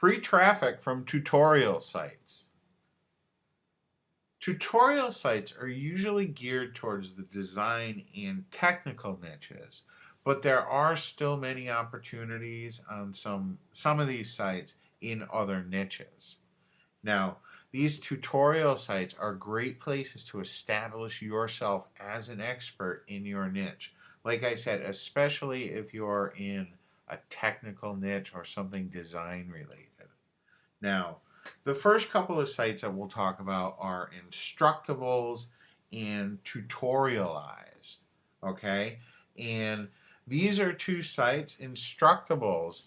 Free traffic from tutorial sites. Tutorial sites are usually geared towards the design and technical niches, but there are still many opportunities on some of these sites in other niches. Now, these tutorial sites are great places to establish yourself as an expert in your niche. Like I said, especially if you're in a technical niche or something design related. Now, the first couple of sites that we'll talk about are Instructables and Tutorialize. Okay? And these are two sites. Instructables,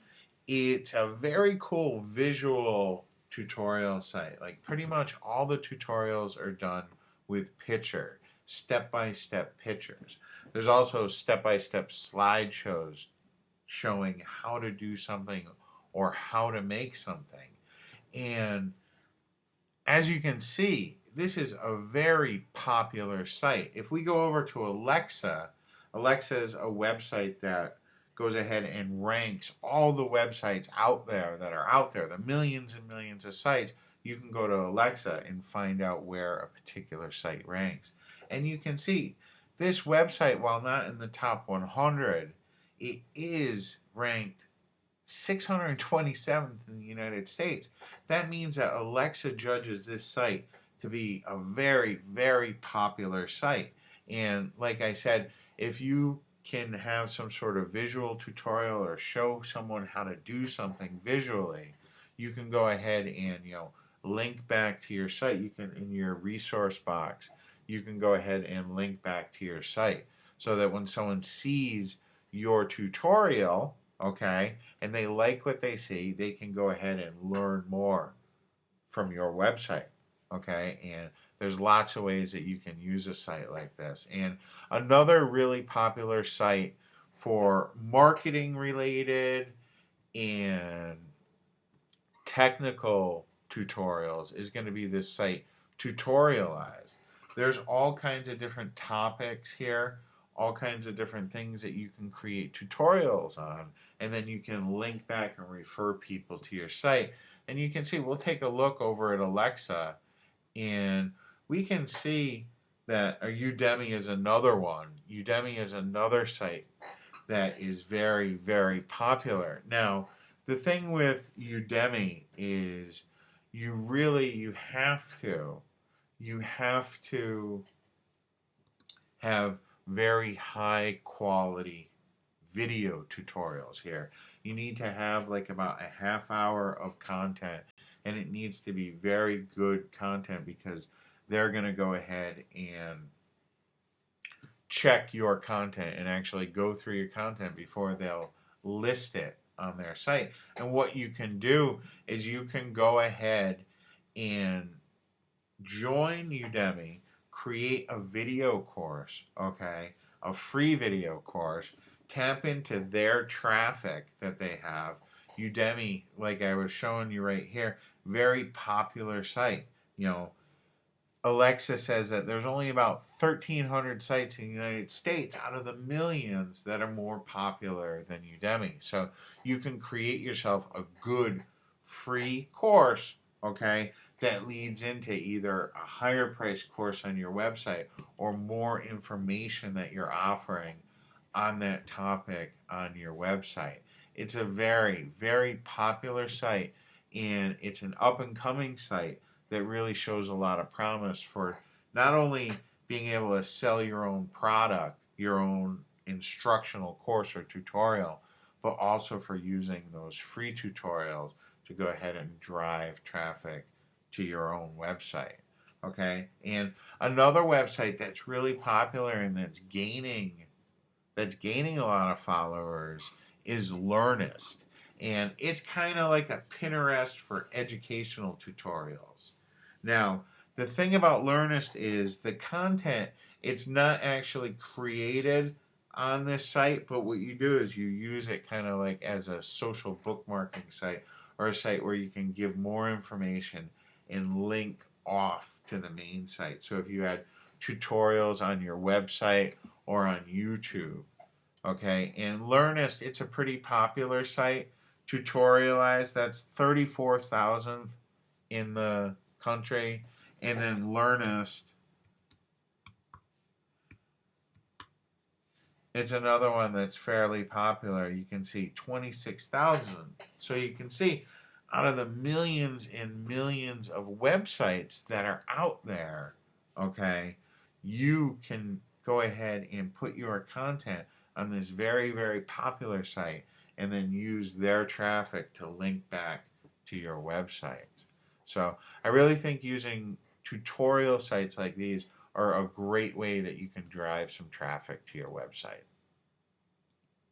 it's a very cool visual tutorial site. Like pretty much all the tutorials are done with picture, step-by-step pictures. There's also step-by-step slideshows showing how to do something or how to make something. And as you can see, this is a very popular site. If we go over to Alexa, Alexa is a website that goes ahead and ranks all the websites out there that are out there, the millions and millions of sites. You can go to Alexa and find out where a particular site ranks. And you can see this website, while not in the top 100, it is ranked 627th in the United States. That means that Alexa judges this site to be a very, very popular site. And like I said, if you can have some sort of visual tutorial or show someone how to do something visually, you can go ahead and link back to your site. You can, in your resource box, you can go ahead and link back to your site so that when someone sees your tutorial, okay, and they like what they see, they can go ahead and learn more from your website, okay? And there's lots of ways that you can use a site like this. And another really popular site for marketing related and technical tutorials is going to be this site, Tutorialize. There's all kinds of different topics here, all kinds of different things that you can create tutorials on, and then you can link back and refer people to your site. And you can see, we'll take a look over at Alexa, and we can see that Udemy is another one. Udemy is another site that is very, very popular. Now, the thing with Udemy is you have to have very high quality video tutorials here. You need to have like about a half hour of content, and it needs to be very good content because they're going to go ahead and check your content and actually go through your content before they'll list it on their site. And what you can do is you can go ahead and join Udemy, create a video course, okay, a free video course, tap into their traffic that they have. Udemy, like I was showing you right here, very popular site. Alexa says that there's only about 1,300 sites in the United States out of the millions that are more popular than Udemy. So you can create yourself a good free course, okay, that leads into either a higher priced course on your website or more information that you're offering on that topic on your website. It's a very, very popular site, and it's an up and coming site that really shows a lot of promise for not only being able to sell your own product, your own instructional course or tutorial, but also for using those free tutorials to go ahead and drive traffic to your own website. Okay? And another website that's really popular and that's gaining a lot of followers is Learnist. And it's kind of like a Pinterest for educational tutorials. Now, the thing about Learnist is the content, it's not actually created on this site, but what you do is you use it kind of like as a social bookmarking site or a site where you can give more information and link off to the main site. So if you had tutorials on your website or on YouTube, okay, and Learnist, it's a pretty popular site Tutorialize, that's 34,000th in the country. And then Learnist, it's another one that's fairly popular. You can see 26,000. So you can see out of the millions and millions of websites that are out there, okay, you can go ahead and put your content on this very, very popular site and then use their traffic to link back to your website. So I really think using tutorial sites like these are a great way that you can drive some traffic to your website.